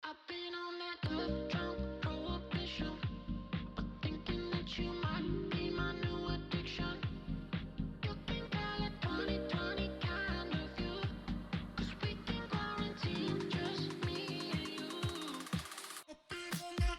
I've been on that love drunk prohibition, but thinking that you might be my new addiction. You think I let 2020 kind of you, 'cause we can quarantine just me and you. I've been on that.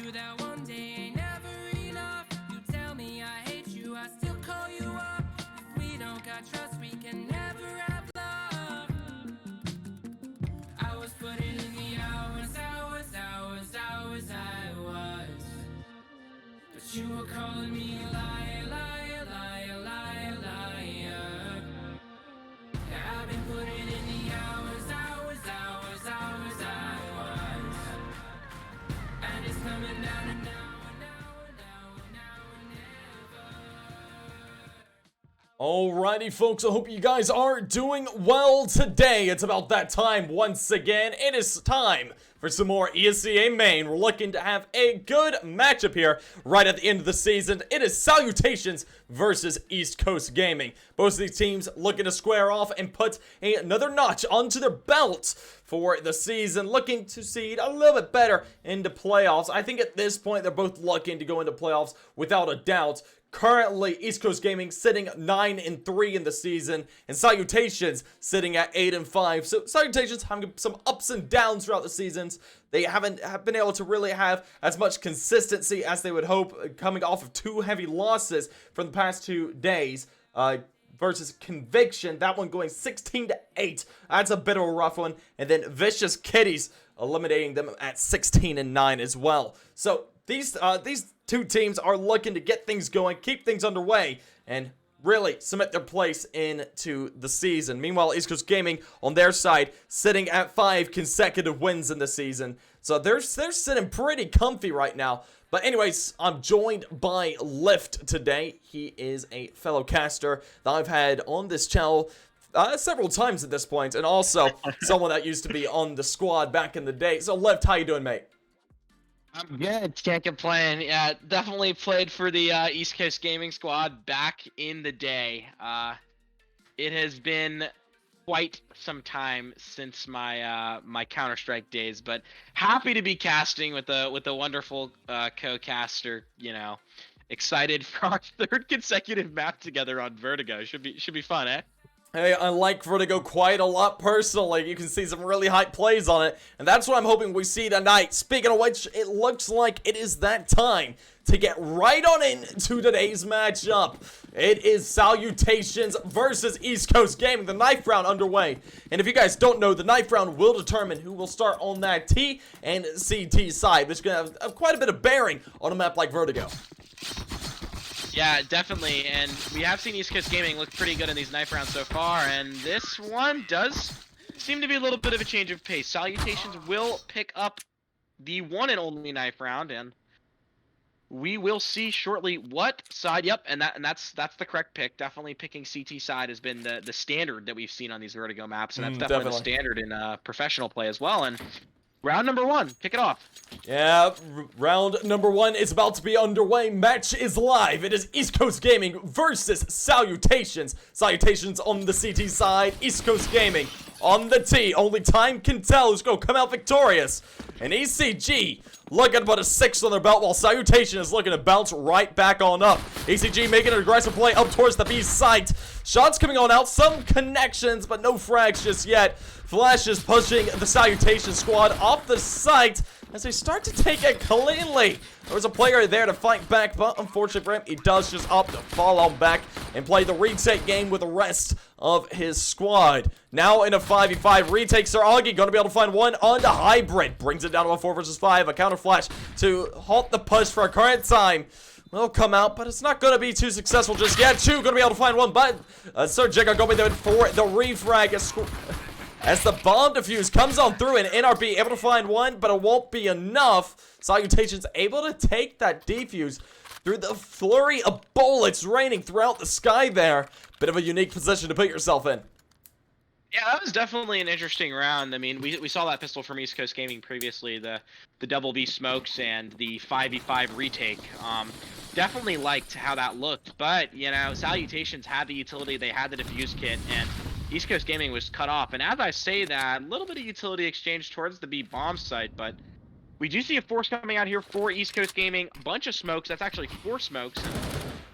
you that one day ain't never enough. You tell me I hate you, I still call you up. If we don't got trust, we can never have love. I was putting in the hours, I was. But you were calling me a liar, liar, liar, liar, liar. Yeah, I've been putting in the hours, I was. And it's coming down to now and never. Alrighty folks, I hope you guys are doing well today. It's about that time once again. It is time for some more ESEA main. We're looking to have a good matchup here right at the end of the season. It is Salutations versus East Coast Gaming. Both of these teams looking to square off and put another notch onto their belt for the season, looking to seed a little bit better into playoffs. I think at this point they're both looking to go into playoffs without a doubt. Currently, East Coast Gaming sitting 9-3 in the season, and Salutations sitting at 8-5. So Salutations having some ups and downs throughout the seasons. They haven't been able to really have as much consistency as they would hope, coming off of 2 heavy losses from the past 2 days. Versus Conviction, that one going 16-8. That's a bit of a rough one. And then Vicious Kitties eliminating them at 16-9 as well. So these 2 teams are looking to get things going, keep things underway, and really cement their place into the season. Meanwhile, East Coast Gaming on their side sitting at 5 consecutive wins in the season. So they're sitting pretty comfy right now. But anyways, I'm joined by Lift today. He is a fellow caster that I've had on this channel several times at this point, and also someone that used to be on the squad back in the day. So Lift, how you doing, mate? I'm good. Can't complain. Yeah, definitely played for the East Coast Gaming squad back in the day. It has been quite some time since my my Counter-Strike days, but happy to be casting with a wonderful co-caster. You know, excited for our 3rd consecutive map together on Vertigo. Should be fun, eh? Hey, I like Vertigo quite a lot personally. You can see some really high plays on it, and that's what I'm hoping we see tonight. Speaking of which, it looks like it is that time to get right on into today's matchup. It is Salutations versus East Coast Gaming, the knife round underway. And if you guys don't know, the knife round will determine who will start on that T and CT side, which is going to have quite a bit of bearing on a map like Vertigo. Yeah, definitely, and we have seen East Coast Gaming look pretty good in these knife rounds so far, and this one does seem to be a little bit of a change of pace. Salutations will pick up the one and only knife round, and we will see shortly what side. Yep, and that's the correct pick. Definitely picking CT side has been the standard that we've seen on these Vertigo maps, and that's definitely the standard in professional play as well. And round number 1, kick it off. Yeah, round number 1 is about to be underway. Match is live. It is East Coast Gaming versus Salutations. Salutations on the CT side, East Coast Gaming on the T. Only time can tell who's going to come out victorious. And ECG looking to put a 6 on their belt, while Salutation is looking to bounce right back on up. ECG making an aggressive play up towards the B site. Shots coming on out, some connections, but no frags just yet. Flash is pushing the Salutation squad off the site as they start to take it cleanly. There was a player there to fight back, but unfortunately for him, he does just opt to fall on back and play the retake game with the rest of his squad. Now in a 5v5 retake, Sir Augie going to be able to find one on the Hybrid. Brings it down to a 4 versus 5. A counter flash to halt the push for a current time will come out, but it's not going to be too successful just yet. Two going to be able to find one, but Sir Jigga going to be there for the refrag as the bomb defuse comes on through, and NRB able to find one, but it won't be enough. Salutations able to take that defuse through the flurry of bullets raining throughout the sky there. Bit of a unique position to put yourself in. Yeah, that was definitely an interesting round. I mean, we saw that pistol from East Coast Gaming previously, the double B smokes and the 5v5 retake. Definitely liked how that looked, but, you know, Salutations had the utility, they had the defuse kit, and East Coast Gaming was cut off. And as I say that, a little bit of utility exchange towards the B bomb site, but we do see a force coming out here for East Coast Gaming. Bunch of smokes, that's actually 4 smokes.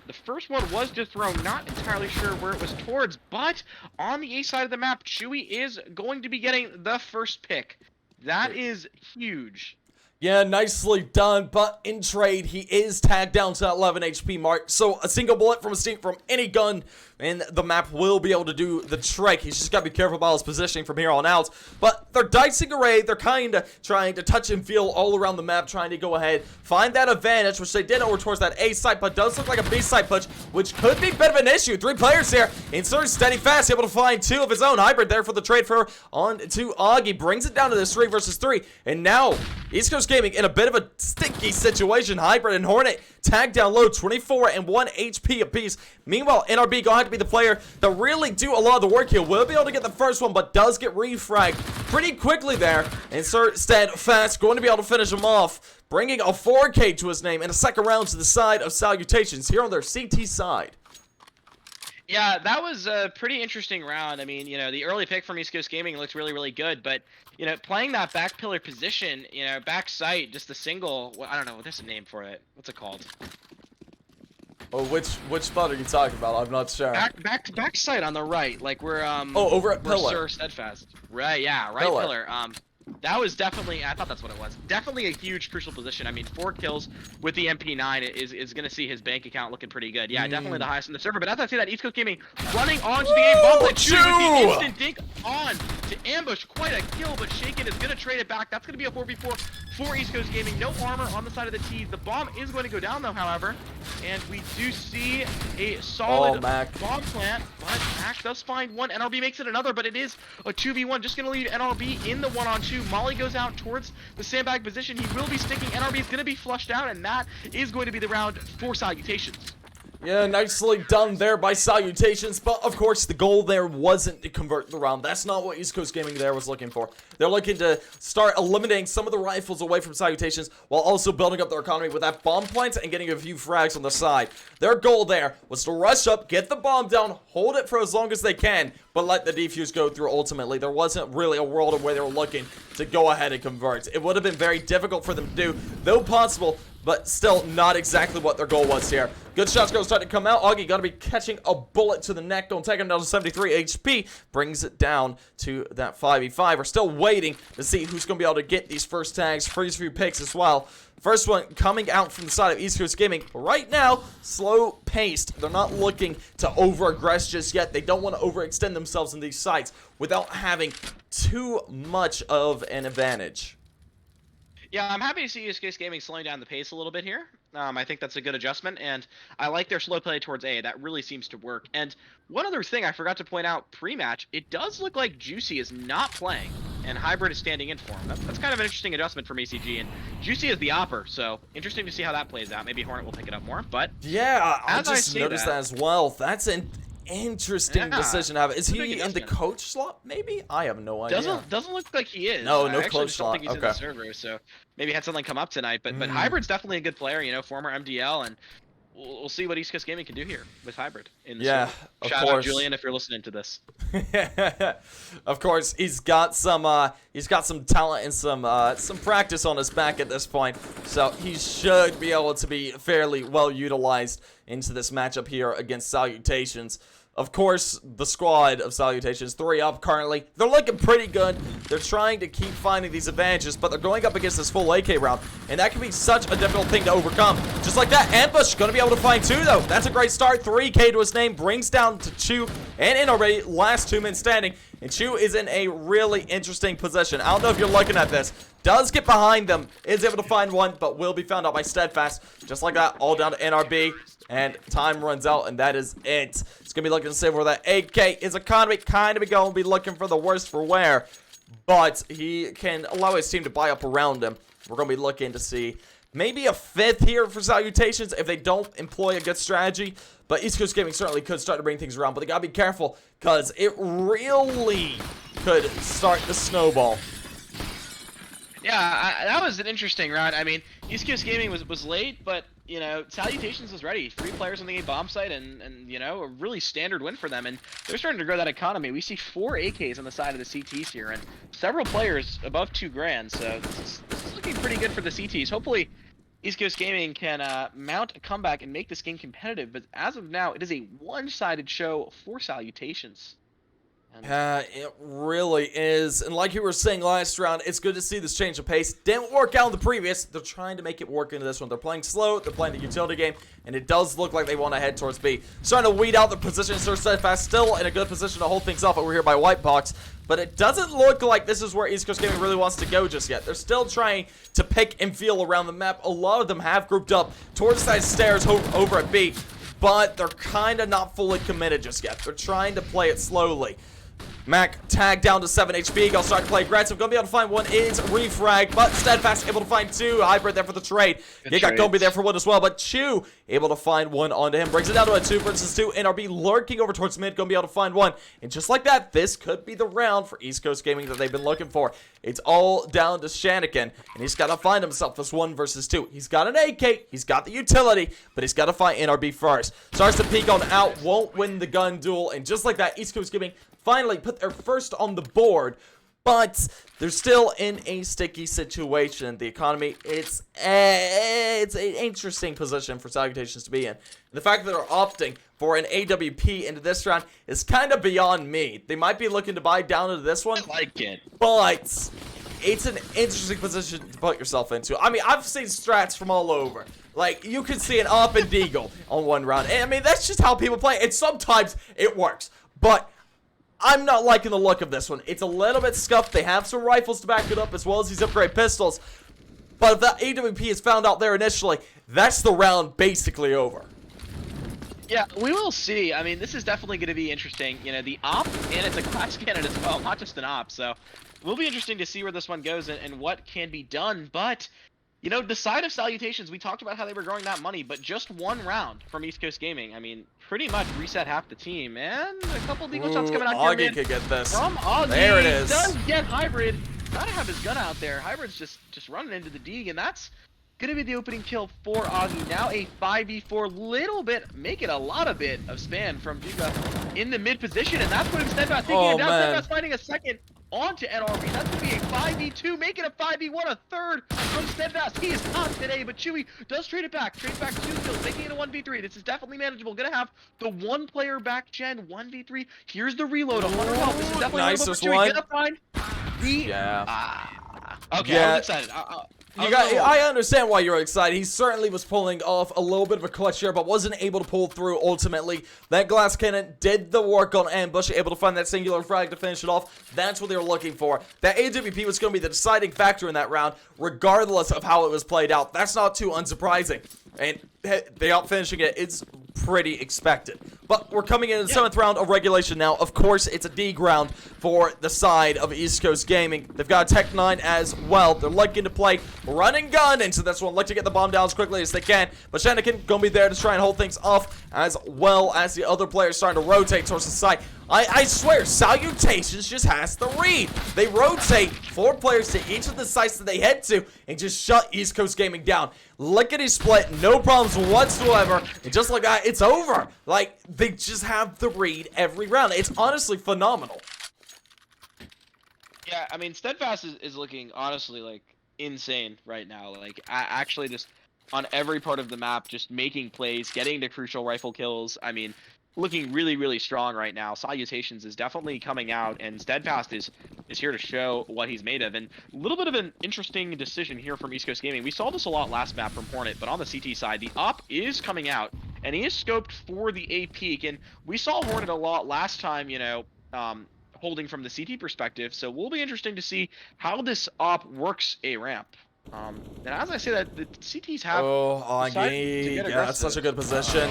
The first one was just thrown, not entirely sure where it was towards, but on the A side of the map, Chewy is going to be getting the first pick. That is huge. Yeah, nicely done, but in trade, he is tagged down to that 11 HP mark, so a single bullet from any gun and the map will be able to do the trick. He's just got to be careful about his positioning from here on out, but they're dicing array. They're kind of trying to touch and feel all around the map, trying to go ahead, find that advantage, which they did over towards that A site, but does look like a B site push, which could be a bit of an issue. 3 players here, Insert steady fast, able to find 2 of his own. Hybrid there for the trade for on to Augie, brings it down to this 3 versus 3, and now East Coast Gaming in a bit of a sticky situation. Hybrid and Hornet tagged down low, 24 and 1 HP apiece. Meanwhile, NRB going to have to be the player that really do a lot of the work here. Will be able to get the first one, but does get refragged pretty quickly there. Insert steadfast, going to be able to finish him off, bringing a 4K to his name and a second round to the side of Salutations here on their CT side. Yeah, that was a pretty interesting round. I mean, you know, the early pick from East Coast Gaming looked really, really good, but, you know, playing that back pillar position, you know, back sight, just the single, well, I don't know, there's a name for it. What's it called? Oh, which spot are you talking about? I'm not sure. Back sight on the right, like we're oh, over at pillar. Sir Steadfast. Right, yeah, right pillar. That was definitely, I thought that's what it was. Definitely a huge crucial position. I mean, 4 kills with the MP9 is going to see his bank account looking pretty good. Yeah, definitely the highest in the server. But as I say that, East Coast Gaming running onto the A bomb with the instant dink on to ambush. Quite a kill, but Shaken is going to trade it back. That's going to be a 4v4 for East Coast Gaming. No armor on the side of the T's. The bomb is going to go down though, however. And we do see a solid bomb plant. But Mac does find one. NRB makes it another, but it is a 2v1. Just going to leave NRB in the 1-on-2. Molly goes out towards the sandbag position. He will be sticking. NRB is going to be flushed out, and that is going to be the round for Salutations. Yeah, nicely done there by Salutations, but of course the goal there wasn't to convert the round. That's not what East Coast Gaming there was looking for. They're looking to start eliminating some of the rifles away from Salutations while also building up their economy with that bomb plant and getting a few frags on the side. Their goal there was to rush up, get the bomb down, hold it for as long as they can, but let the defuse go through ultimately. There wasn't really a world of where they were looking to go ahead and convert. It would have been very difficult for them to do, though possible, but still not exactly what their goal was here. Good shots going to start to come out. Augie gonna be catching a bullet to the neck. Going to take him down to 73 HP. Brings it down to that 5v5. We're still waiting to see who's going to be able to get these first tags. Freeze few picks as well. First one coming out from the side of East Coast Gaming. Right now, slow paced. They're not looking to over-aggress just yet. They don't want to overextend themselves in these sites without having too much of an advantage. Yeah, I'm happy to see East Coast Gaming slowing down the pace a little bit here. I think that's a good adjustment, and I like their slow play towards A. That really seems to work. And one other thing I forgot to point out pre-match, it does look like Juicy is not playing, and Hybrid is standing in for him. That's kind of an interesting adjustment from ACG, and Juicy is the opper, so interesting to see how that plays out. Maybe Hornet will pick it up more, but yeah, I just noticed that as well. That's an interesting decision to have. Is he in the coach slot? Maybe I have no idea. Doesn't look like he is. No coach slot. Think he's in the server, so maybe had something come up tonight. But Hybrid's definitely a good player. You know, former MDL, and we'll see what East Coast Gaming can do here with Hybrid. In the server. Shout out Julian if you're listening to this. Of course, he's got some talent and some practice on his back at this point, so he should be able to be fairly well utilized into this matchup here against Salutations. Of course, the squad of Salutations, 3 up currently. They're looking pretty good. They're trying to keep finding these advantages, but they're going up against this full AK round, and that can be such a difficult thing to overcome. Just like that, Ambush going to be able to find 2, though. That's a great start. 3K to his name, brings down to Chu, and in already last 2 men standing, and Chu is in a really interesting position. I don't know if you're looking at this. Does get behind them, is able to find 1, but will be found out by Steadfast. Just like that, all down to NRB, and time runs out, and that is it. It's going to be looking to save where that AK is economy kind of going to be looking for the worst for wear, but he can allow his team to buy up around him. We're going to be looking to see maybe a 5th here for Salutations if they don't employ a good strategy, but East Coast Gaming certainly could start to bring things around, but they got to be careful because it really could start to snowball. Yeah, that was an interesting round. I mean, East Coast Gaming was late, but, you know, Salutations was ready. 3 players on the A bomb site, and you know, a really standard win for them. And they're starting to grow that economy. We see 4 AKs on the side of the CTs here, and several players above 2 grand. So this is looking pretty good for the CTs. Hopefully, East Coast Gaming can mount a comeback and make this game competitive. But as of now, it is a one-sided show for Salutations. It really is. And like you were saying last round, it's good to see this change of pace. Didn't work out in the previous. They're trying to make it work into this one. They're playing slow. They're playing the utility game. And it does look like they want to head towards B. Starting to weed out the positions. They're steadfast. Still in a good position to hold things off over here by White Box. But it doesn't look like this is where East Coast Gaming really wants to go just yet. They're still trying to pick and feel around the map. A lot of them have grouped up towards that stairs over at B. But they're kind of not fully committed just yet. They're trying to play it slowly. Mac tagged down to 7 HP. Gonna start to play aggressive. Gonna be able to find one is Refrag, but Steadfast able to find two. Hybrid there for the trade. Giga gonna be there for one as well, but Chew able to find one onto him. Brings it down to a 2 versus 2. NRB lurking over towards mid. Gonna be able to find one. And just like that, this could be the round for East Coast Gaming that they've been looking for. It's all down to Shanikin, and he's got to find himself this 1 versus 2. He's got an AK, he's got the utility, but he's got to find NRB first. Starts to peek on out, won't win the gun duel, and just like that, East Coast Gaming finally put their first on the board, but they're still in a sticky situation. The economy, it's an interesting position for Salutations to be in. The fact that they're opting for an AWP into this round is kind of beyond me. They might be looking to buy down into this one. I like it. But it's an interesting position to put yourself into. I mean, I've seen strats from all over. Like, you could see an up and deagle on one round. And, I mean, that's just how people play. And sometimes it works. But I'm not liking the look of this one. It's a little bit scuffed. They have some rifles to back it up as well as these upgrade pistols. But if that AWP is found out there initially, that's the round basically over. Yeah, we will see. I mean, this is definitely going to be interesting. You know, the op, and it's a class cannon as well, not just an op. So, it will be interesting to see where this one goes and what can be done. But, you know, the side of Salutations, we talked about how they were growing that money, but just one round from East Coast Gaming. I mean, pretty much reset half the team. And a couple of deagle shots coming out here, Augie could get this. From Augie. There it is. Does get Hybrid. Gotta have his gun out there. Hybrid's just running into the dig, and that's gonna be the opening kill for Augie. Now a 5v4, little bit, make it a lot of bit of span from Dugaid in the mid position, and that's putting Steadfast taking him down. Steadfast finding a second onto NRB. That's gonna be a 5v2, make it a 5v1, a third from Steadfast. He is hot today, but Chewy does trade it back. Trades back 2 kills, making it a 1v3. This is definitely manageable. Gonna have the one player back gen 1v3. Here's the reload. 100 health. This is definitely manageable for Chewy. Gonna find the okay, yeah. I was excited. I understand why you're excited. He certainly was pulling off a little bit of a clutch here, but wasn't able to pull through ultimately. That glass cannon did the work on ambush, able to find that singular frag to finish it off. That's what they were looking for. That AWP was going to be the deciding factor in that round, regardless of how it was played out. That's not too unsurprising. And they out finishing it, it's pretty expected. But we're coming in the 7th round of regulation now. Of course, it's a D ground for the side of East Coast Gaming. They've got a Tech 9 as well. They're looking to play run and gun into this one. Look to get the bomb down as quickly as they can. But Shanikin gonna be there to try and hold things off, as well as the other players starting to rotate towards the side. I swear, Salutations just has the read. They rotate 4 players to each of the sites that they head to and just shut East Coast Gaming down. Lickety split, no problems whatsoever. And just like that, it's over. Like, they just have the read every round. It's honestly phenomenal. Yeah, I mean, Steadfast is looking, honestly, like, insane right now. Like, actually just on every part of the map, just making plays, getting the crucial rifle kills. I mean, looking really, really strong right now. Salutations is definitely coming out, and Steadfast is here to show what he's made of. And a little bit of an interesting decision here from East Coast Gaming. We saw this a lot last map from Hornet, but on the CT side, the op is coming out, and he is scoped for the A peak. And we saw Hornet a lot last time, you know, holding from the CT perspective. So we'll be interesting to see how this op works a ramp. And as I say that, the CTs have Augie, yeah, that's such a good position.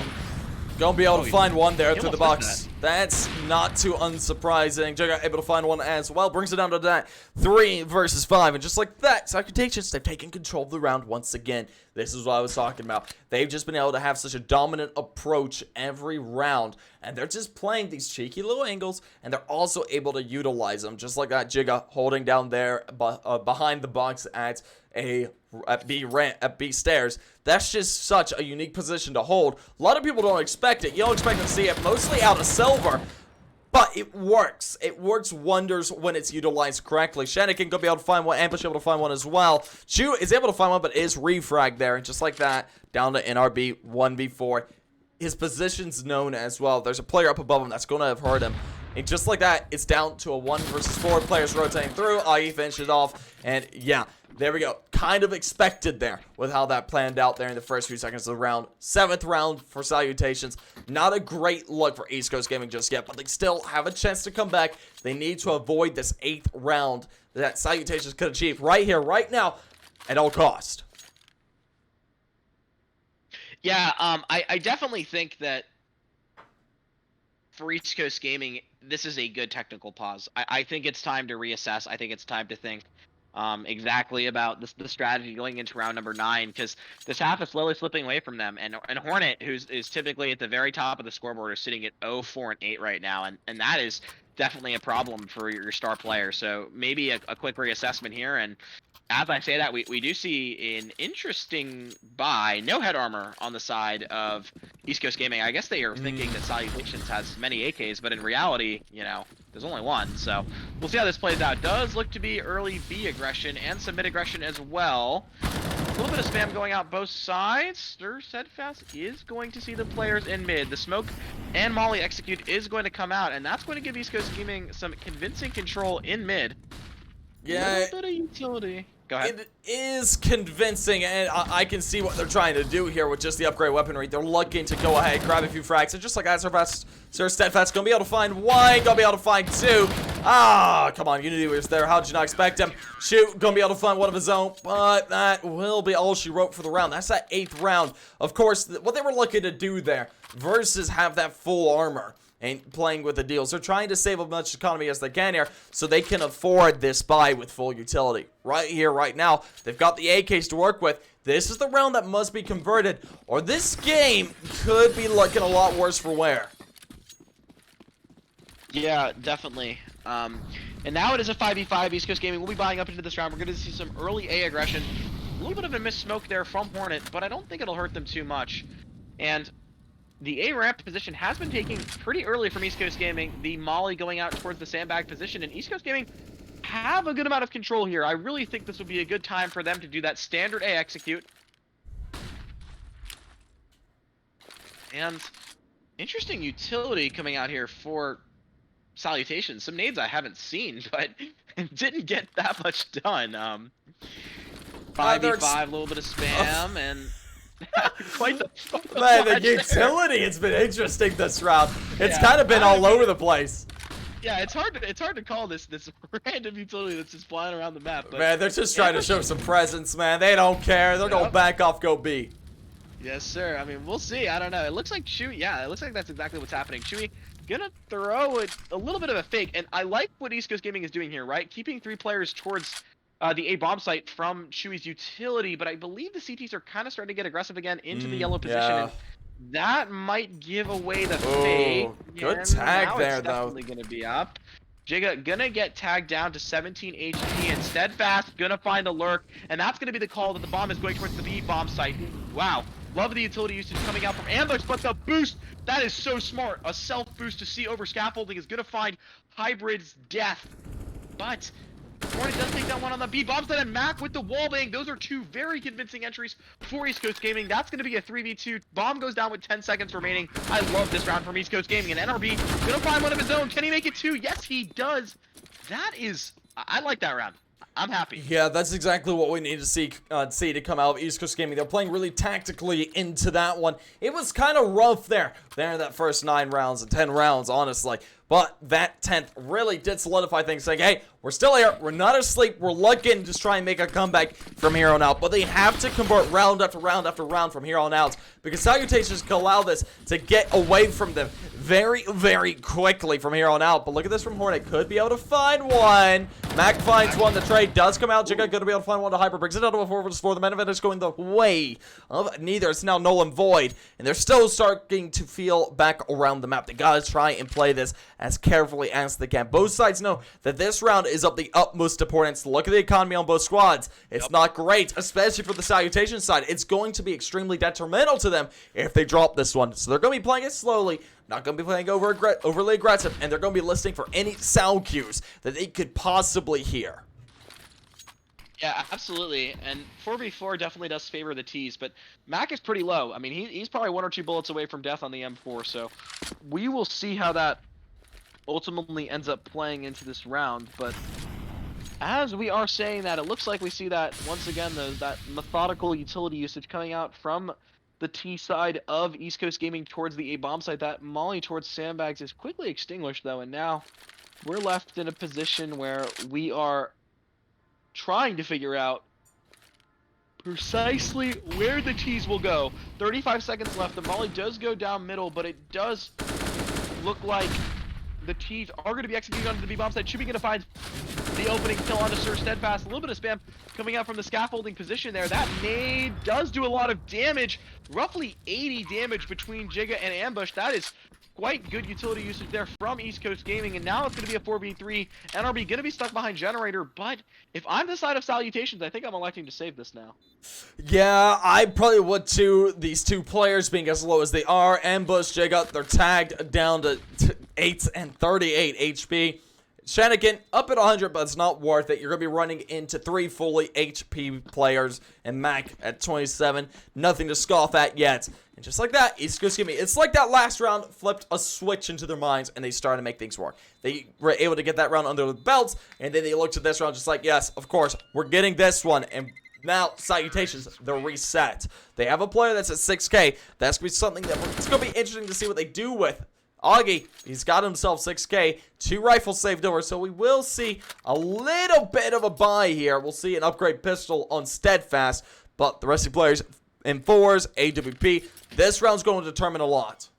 Gonna be able to find one there through the box. That's not too unsurprising. Jugger able to find one as well. Brings it down to that 3 versus 5. And just like that, Salutations, they've taken control of the round once again. This is what I was talking about. They've just been able to have such a dominant approach every round. And they're just playing these cheeky little angles. And they're also able to utilize them. Just like that, Jigga holding down there behind the box at B stairs. That's just such a unique position to hold. A lot of people don't expect it. You don't expect to see it mostly out of silver, but it works. It works wonders when it's utilized correctly. Shanikin gonna be able to find one. Ambush able to find one as well. Chew is able to find one, but is refragged there. And just like that, down to NRB 1v4. His position's known as well. There's a player up above him that's going to have heard him. And just like that, it's down to a 1 versus 4. Players rotating through. IE finishes off. And yeah, there we go. Kind of expected there with how that planned out there in the first few seconds of the round. 7th round for Salutations. Not a great look for East Coast Gaming just yet, but they still have a chance to come back. They need to avoid this 8th round that Salutations could achieve right here, right now, at all cost. Yeah, I definitely think that for East Coast Gaming, this is a good technical pause. I think it's time to reassess. I think it's time to think exactly about the strategy going into round number 9, because this half is slowly slipping away from them. And Hornet, who is typically at the very top of the scoreboard, is sitting at 0-4-8 right now, and that is definitely a problem for your star player. So maybe a quick reassessment here. And as I say that, we do see an interesting buy. No head armor on the side of East Coast Gaming. I guess they are thinking that Salutations has many AKs, but in reality, you know, there's only one. So we'll see how this plays out. Does look to be early B aggression and some mid aggression as well. A little bit of spam going out both sides. Stir Steadfast is going to see the players in mid. The smoke and Molly execute is going to come out, and that's going to give East Coast Gaming some convincing control in mid. Yeah, a little bit of utility. Go ahead. it is convincing, and I can see what they're trying to do here with just the upgrade weaponry. They're looking to go ahead, grab a few frags, and just like that, Sir Steadfast gonna be able to find one, gonna be able to find two. Ah, come on, Unity was there. How did you not expect him? Shoot, gonna be able to find one of his own, but that will be all she wrote for the round. That's that 8th round. Of course, what they were looking to do there versus have that full armor and playing with the deals. They're trying to save as much economy as they can here so they can afford this buy with full utility. Right here, right now, they've got the AKs to work with. This is the round that must be converted, or this game could be looking a lot worse for wear. Yeah, definitely. And now it is a 5v5. East Coast Gaming will be buying up into this round. We're going to see some early A aggression. A little bit of a missed smoke there from Hornet, but I don't think it'll hurt them too much. And the A ramp position has been taken pretty early from East Coast Gaming. The Molly going out towards the sandbag position, and East Coast Gaming have a good amount of control here. I really think this would be a good time for them to do that standard A execute. And interesting utility coming out here for Salutations. Some nades I haven't seen, but didn't get that much done. 5v5, a little bit of spam, and quite the Man, the utility, it's been interesting this round. It's Yeah, kind of been all over the place. Yeah, it's hard to call this random utility that's just flying around the map. But Man, they're just trying to show some presence, man. They don't care. They're going to back off, go B. Yes, sir. I mean, we'll see. I don't know. It looks like Chewy. Yeah, it looks like that's exactly what's happening. Chewy gonna throw a little bit of a fake, and I like what East Coast Gaming is doing here, right? Keeping 3 players towards the A bomb site from Chewy's utility, but I believe the CTs are kind of starting to get aggressive again into the yellow position. Yeah. And that might give away the fake. Good And tag now there, it's though. definitely gonna be up. Jigga gonna get tagged down to 17 HP, and Steadfast gonna find a lurk, and that's gonna be the call that the bomb is going towards the B bomb site. Wow, love the utility usage coming out from ambush, but the boost, that is so smart. A self boost to see over scaffolding is gonna find Hybrid's death, but Hornet does take that one on the B bomb site, and Mac with the wallbang. Those are 2 very convincing entries for East Coast Gaming. That's going to be a 3v2. Bomb goes down with 10 seconds remaining. I love this round from East Coast Gaming, and NRB going to find one of his own. Can he make it 2? Yes, he does. That is, I like that round. I'm happy. Yeah, that's exactly what we need to see to come out of East Coast Gaming. They're playing really tactically into that one. It was kind of rough there in that first 9 rounds and 10 rounds, honestly. But that 10th really did solidify things, saying, hey, we're still here, we're not asleep, we're looking to try and make a comeback from here on out. But they have to convert round after round after round from here on out, because Salutations can allow this to get away from them very, very quickly from here on out. But look at this from Hornet, could be able to find one. Mac finds one, the trade does come out. Jigga going to be able to find one to Hyper, brings it out to a 4v4. The main event is going the way of neither. It's now null and void, and they're still starting to feel back around the map. They gotta try and play this as carefully as they can. Both sides know that this round is of the utmost importance. Look at the economy on both squads. It's not great, especially for the Salutation side. It's going to be extremely detrimental to them if they drop this one. So they're going to be playing it slowly, not going to be playing overly aggressive, and they're going to be listening for any sound cues that they could possibly hear. Yeah, absolutely. And 4v4 definitely does favor the T's, but Mac is pretty low. I mean, he's probably 1 or 2 bullets away from death on the M4, so we will see how that ultimately ends up playing into this round. But as we are saying that, it looks like we see that once again, that methodical utility usage coming out from the T side of East Coast Gaming towards the A bomb side. That molly towards sandbags is quickly extinguished though, and now we're left in a position where we are trying to figure out precisely where the T's will go. 35 seconds left. The molly does go down middle, but it does look like the T's are going to be executing onto the B bomb side. Should be going to find the opening kill onto Sir Steadfast. A little bit of spam coming out from the scaffolding position there. That nade does do a lot of damage. Roughly 80 damage between Giga and Ambush. That is quite good utility usage there from East Coast Gaming, and now it's going to be a 4v3. NRB going to be stuck behind Generator, but if I'm the side of Salutations, I think I'm electing to save this now. Yeah, I probably would too. These two players being as low as they are. Ambush, Giga, they're tagged down to 8 and 38 HP. Shanigan up at 100, but it's not worth it. You're going to be running into 3 fully HP players, and Mac at 27. Nothing to scoff at yet. And just like that, East Coast Gaming, it's like that last round flipped a switch into their minds, and they started to make things work. They were able to get that round under the belts, and then they looked at this round just like, yes, of course, we're getting this one. And now, Salutations, they're reset. They have a player that's at 6K. That's going to be something that it's going to be interesting to see what they do with. Augie, he's got himself 6K, 2 rifles saved over, so we will see a little bit of a buy here. We'll see an upgrade pistol on Steadfast, but the rest of the players in 4s, AWP, this round's going to determine a lot.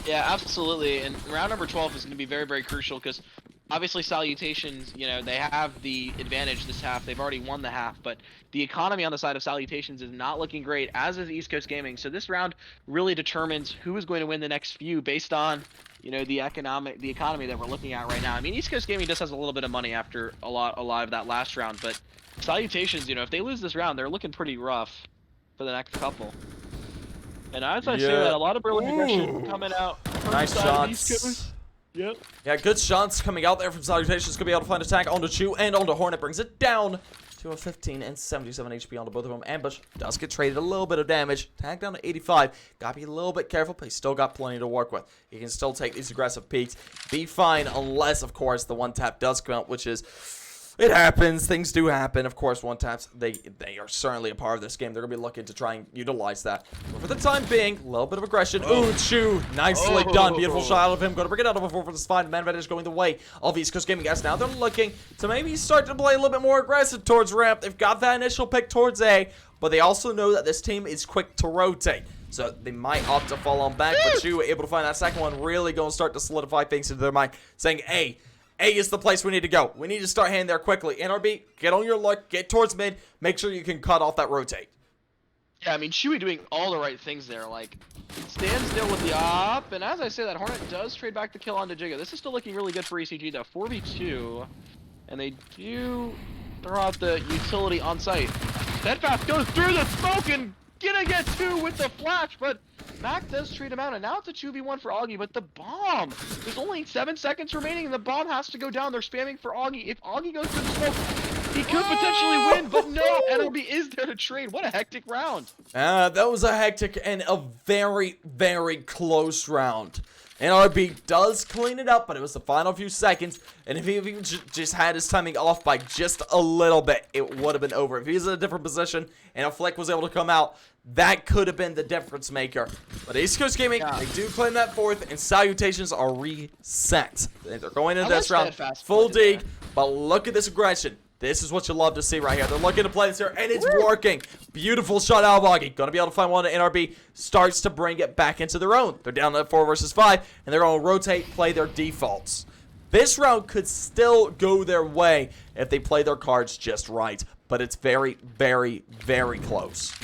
Yeah, absolutely, and round number 12 is going to be very, very crucial, because obviously Salutations, you know, they have the advantage this half. They've already won the half, but the economy on the side of Salutations is not looking great, as is East Coast Gaming. So this round really determines who is going to win the next few based on, you know, the economy that we're looking at right now. I mean, East Coast Gaming just has a little bit of money after a lot of that last round, but Salutations, you know, if they lose this round, they're looking pretty rough for the next couple. And as I say that, a lot of Berlin aggression coming out. Nice shots. Yep. Yeah, good shots coming out there from Salutations. Gonna be able to find a tag onto Chew and onto Hornet. Brings it down to a 15 and 77 HP onto both of them. Ambush does get traded a little bit of damage. Tag down to 85. Gotta be a little bit careful, but he's still got plenty to work with. He can still take these aggressive peeks. Be fine unless, of course, the one tap does come out, which is... it happens. Things do happen. Of course, one taps, they are certainly a part of this game. They're going to be looking to try and utilize that. But for the time being, a little bit of aggression. Ooh, Chew. Nicely done. Beautiful shot out of him. Going to bring it out of a 4 for this fight. Man advantage going the way of East Coast Gaming, guys. Now they're looking to maybe start to play a little bit more aggressive towards ramp. They've got that initial pick towards A, but they also know that this team is quick to rotate. So they might opt to fall on back, but Chew able to find that second one, really going to start to solidify things into their mind, saying, hey, A is the place we need to go. We need to start heading there quickly. NRB, get on your look, get towards mid, make sure you can cut off that rotate. Yeah, I mean, Chewy doing all the right things there. Like, stand still with the op, and as I say that, Hornet does trade back the kill onto Giga. This is still looking really good for ECG, though. 4v2, and they do throw out the utility on site. Steadfast goes through the smoke and gonna get 2 with the flash, but Mac does trade him out, and now it's a 2v1 for Augie, but the bomb! There's only 7 seconds remaining, and the bomb has to go down. They're spamming for Augie. If Augie goes through the smoke, he could potentially win, but no, NLB is there to trade. What a hectic round. That was a hectic and a very, very close round. NRB does clean it up, but it was the final few seconds, and if he just had his timing off by just a little bit, it would have been over. If he was in a different position and a flick was able to come out, that could have been the difference maker. But East Coast Gaming, they do claim that 4th, and Salutations are reset. They're going into this round full dig, but look at this aggression. This is what you love to see right here. They're looking to play this here, and it's working. Beautiful shot out of Augie. Going to be able to find one to NRB. Starts to bring it back into their own. They're down to 4 versus 5, and they're going to rotate, play their defaults. This round could still go their way if they play their cards just right, but it's very, very, very close.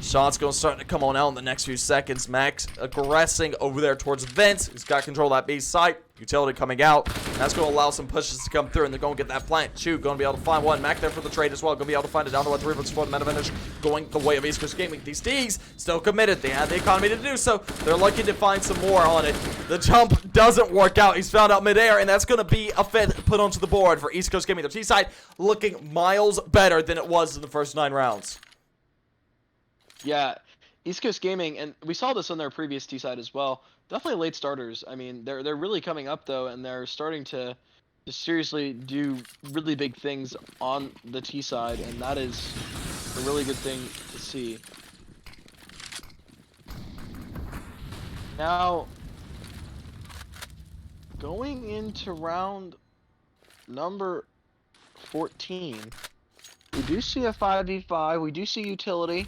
Shots going to start to come on out in the next few seconds. Max aggressing over there towards Vince. He's got control of that B site. Utility coming out. That's going to allow some pushes to come through, and they're going to get that plant. Chew going to be able to find one. Mac there for the trade as well. Going to be able to find it down to a 3 versus 4. The advantage going the way of East Coast Gaming. These D's still committed. They have the economy to do so. They're looking to find some more on it. The jump doesn't work out. He's found out midair, and that's going to be a 5th put onto the board for East Coast Gaming. Their T side looking miles better than it was in the first 9 rounds. Yeah, East Coast Gaming, and we saw this on their previous T side as well. Definitely late starters. I mean, they're really coming up though, and they're starting to seriously do really big things on the T side, and that is a really good thing to see. Now, going into round number 14, we do see a 5v5. We do see utility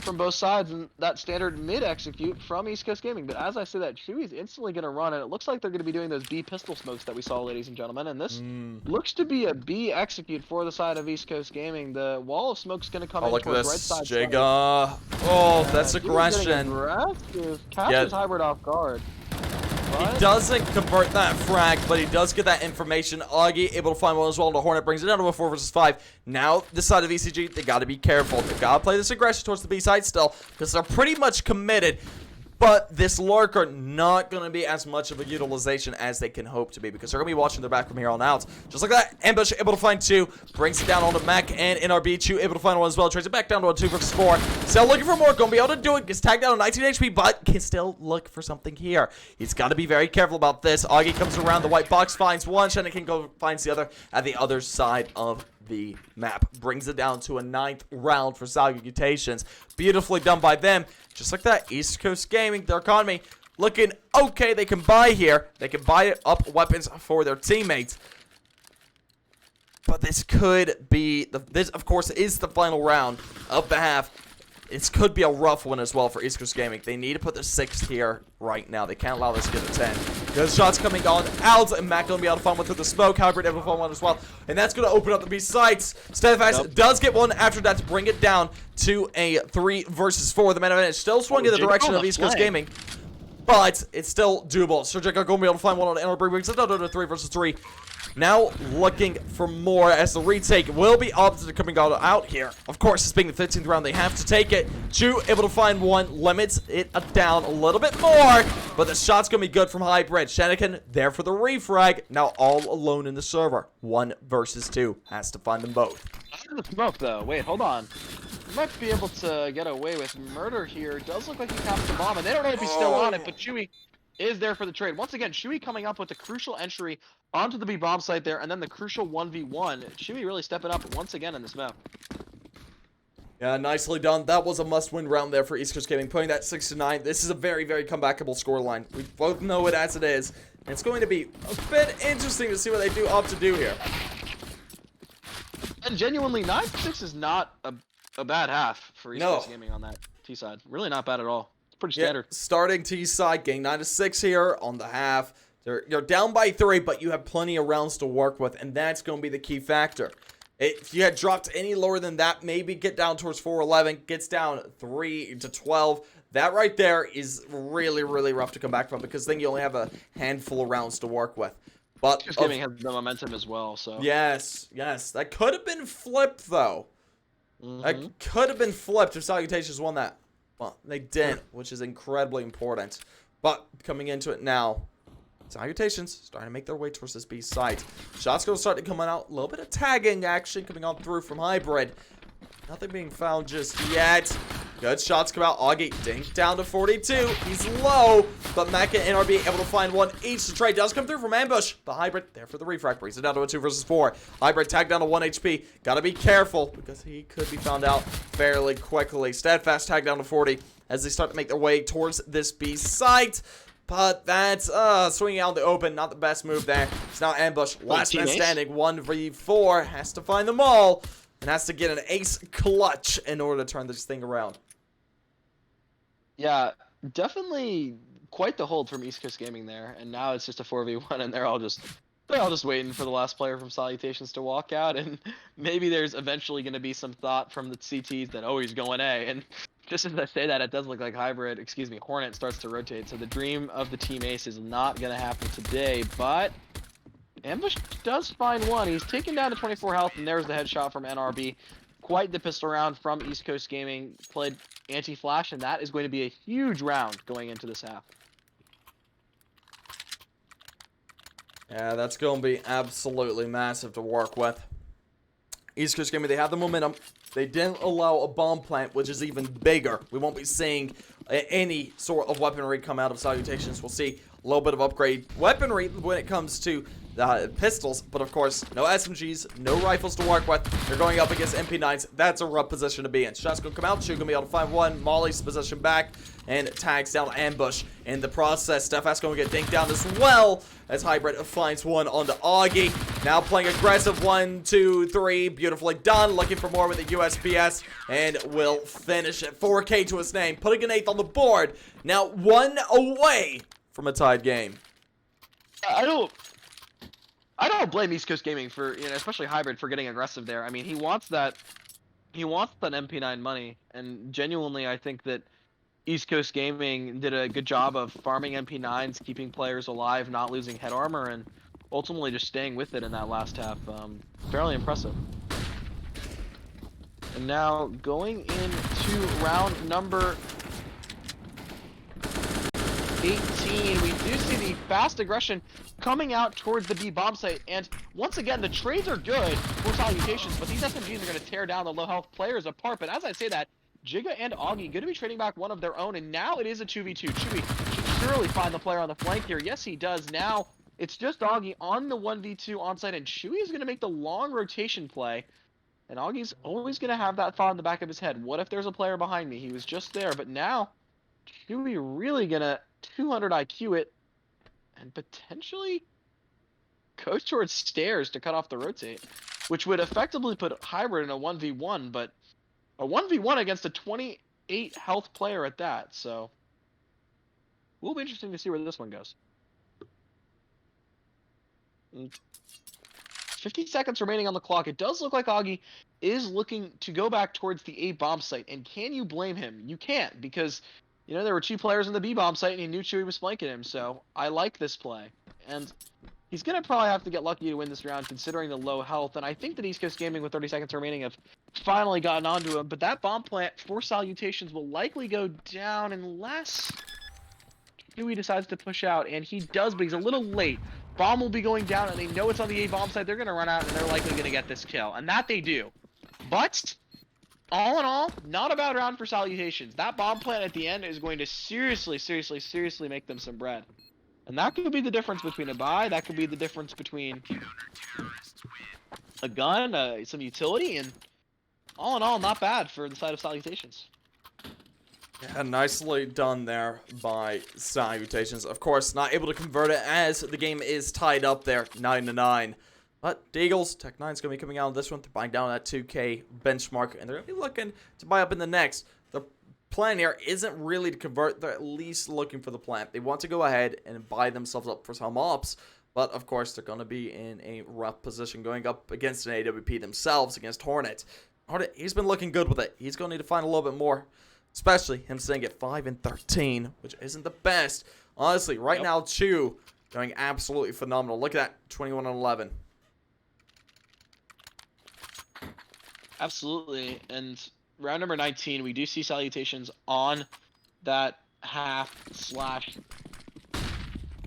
from both sides, and that standard mid execute from East Coast Gaming. But as I say that, Chewy's instantly going to run, and it looks like they're going to be doing those B pistol smokes that we saw, ladies and gentlemen. And this looks to be a B execute for the side of East Coast Gaming. The wall of smoke's going to come in look at towards this, right side. Jigga. Oh, that's aggression. Catches Hybrid off guard. He doesn't convert that frag, but he does get that information. Augie able to find one as well. The Hornet brings it down to a 4 versus 5. Now, this side of ECG, they got to be careful. They got to play this aggression towards the B side still, because they're pretty much committed. But this lurker not going to be as much of a utilization as they can hope to be, because they're going to be watching their back from here on out. Just like that, Ambush able to find 2, brings it down onto Mac and NRB. Chew able to find 1 as well, trades it back down to a 2 versus 4. Still looking for more, going to be able to do it. Gets tagged down to 19 HP, but can still look for something here. He's got to be very careful about this. Augie comes around, the white box finds 1, Shanakin finds the other at the other side of the map. Brings it down to a 9th round for Salutations. Beautifully done by them. Just like that, East Coast Gaming, their economy looking okay. They can buy here. They can buy up weapons for their teammates. But this could be, this of course is the final round of the half. It could be a rough one as well for East Coast Gaming. They need to put the 6th here right now. They can't allow this to get a 10. There's shots coming on. Alds and Mac going to be able to find one through the smoke. Hybrid able to find one as well. And that's going to open up the B sites. Steadfast does get one after that to bring it down to a 3 versus 4. The main event is still swung in the direction of East Coast Gaming. But it's still doable. Surgic are going to be able to find one on NRB. Brings it down to a 3 versus 3. Now looking for more as the retake will be opposite coming out here. Of course, this being the 15th round, they have to take it. Chew able to find 1, limits it down a little bit more, but the shot's going to be good from Hybrid. Shanakin there for the refrag, now all alone in the server. 1 versus 2, has to find them both. The smoke though, wait, hold on. You might be able to get away with murder here. Does look like he tapped the bomb, and they don't know if he's still on it, but Chewy is there for the trade. Once again, Chewy coming up with the crucial entry onto the B bomb site there, and then the crucial 1v1. Chewy really stepping up once again in this map. Yeah, nicely done. That was a must-win round there for East Coast Gaming, putting that 6-9. This is a very, very comebackable scoreline. We both know it as it is, and it's going to be a bit interesting to see what they do opt to do here. And genuinely, 9-6 is not a bad half for East Coast Gaming on that T side. Really not bad at all. Pretty standard. Starting T side, getting 9-6 here on the half. You're down by 3, but you have plenty of rounds to work with, and that's going to be the key factor. If you had dropped any lower than that, maybe get down towards 4-11, gets down 3-12. That right there is really, really rough to come back from, because then you only have a handful of rounds to work with. But Just Gaming has the momentum as well, so. Yes. That could have been flipped, though. That could have been flipped if Salutations won that. Well, they didn't, which is incredibly important. But coming into it now, Salutations starting to make their way towards this B site. Shots going to start to come out. A little bit of tagging action coming on through from Hybrid. Nothing being found just yet. Good shots come out. Augie dinked down to 42. He's low, but Mac and NRB able to find 1 each. The trade does come through from Ambush. The Hybrid there for the refract. Brings it down to a 2 versus 4. Hybrid tagged down to 1 HP. Gotta be careful, because he could be found out fairly quickly. Steadfast tagged down to 40 as they start to make their way towards this B site. But that's swinging out in the open. Not the best move there. It's now Ambush. Last man standing. 1v4. Has to find them all. And has to get an ace clutch in order to turn this thing around. Yeah, definitely quite the hold from East Coast Gaming there. And now it's just a 4v1, and they're all just waiting for the last player from Salutations to walk out. And maybe there's eventually going to be some thought from the CTs that, oh, he's going A. And just as I say that, it does look like Hornet starts to rotate. So the dream of the team ace is not going to happen today, but Ambush does find 1. He's taken down to 24 health, and there's the headshot from NRB. Quite the pistol round from East Coast Gaming. Played anti-flash, and that is going to be a huge round going into this half. Yeah, that's going to be absolutely massive to work with. East Coast Gaming, they have the momentum. They didn't allow a bomb plant, which is even bigger. We won't be seeing any sort of weaponry come out of Salutations. We'll see a little bit of upgrade weaponry when it comes to pistols, but of course, no SMGs, no rifles to work with. They're going up against MP9s. That's a rough position to be in. Shots gonna come out. Shoot gonna be able to find one. Molly's position back and tags down ambush. In the process, Steph's gonna get dinked down as well as Hybrid finds one onto Augie. Now playing aggressive. 1, 2, 3. Beautifully done. Looking for more with the USPS and will finish it. 4K to his name. Putting an 8th on the board. Now 1 away from a tied game. I don't blame East Coast Gaming for, especially Hybrid, for getting aggressive there. I mean, he wants that MP9 money, and genuinely, I think that East Coast Gaming did a good job of farming MP9s, keeping players alive, not losing head armor, and ultimately just staying with it in that last half. Fairly impressive. And now going into round number 18, we do see the fast aggression coming out towards the B bomb site, and once again the trades are good for Salutations, but these SMGs are going to tear down the low health players apart. But as I say that, Jigga and Augie going to be trading back one of their own, and now it is a 2v2. Chewy should surely find the player on the flank here. Yes, he does. Now it's just Augie on the 1v2 onsite, and Chewy is going to make the long rotation play, and Augie's always going to have that thought in the back of his head. What if there's a player behind me? He was just there, but now Chewy really going to 200 IQ it and potentially go towards stairs to cut off the rotate, which would effectively put Hybrid in a 1v1, but a 1v1 against a 28 health player at that, so will be interesting to see where this one goes. 50 seconds remaining on the clock. It does look like Augie is looking to go back towards the A bomb site, and can you blame him? You can't, because there were 2 players in the B bomb site, and he knew Chewy was flanking him, so I like this play. And he's going to probably have to get lucky to win this round, considering the low health, and I think that East Coast Gaming, with 30 seconds remaining, have finally gotten onto him, but that bomb plant for Salutations will likely go down unless Chewy decides to push out, and he does, but he's a little late. Bomb will be going down, and they know it's on the A bomb site. They're going to run out, and they're likely going to get this kill, and that they do. But all in all, not a bad round for Salutations. That bomb plant at the end is going to seriously make them some bread. And that could be the difference between a buy, that could be the difference between a gun, some utility, and all in all, not bad for the side of Salutations. Yeah, nicely done there by Salutations. Of course, not able to convert it as the game is tied up there, 9-9. But Deagles, Tech 9's going to be coming out on this one to buy down that 2K benchmark, and they're going to be looking to buy up in the next. The plan here isn't really to convert, they're at least looking for the plan. They want to go ahead and buy themselves up for some ops, but of course they're going to be in a rough position going up against an AWP themselves, against Hornet. Hornet, he's been looking good with it. He's going to need to find a little bit more, especially him sitting at 5-13, which isn't the best. Honestly, right now, Chew doing absolutely phenomenal. Look at that, 21-11. Absolutely, and round number 19, we do see Salutations on that half/light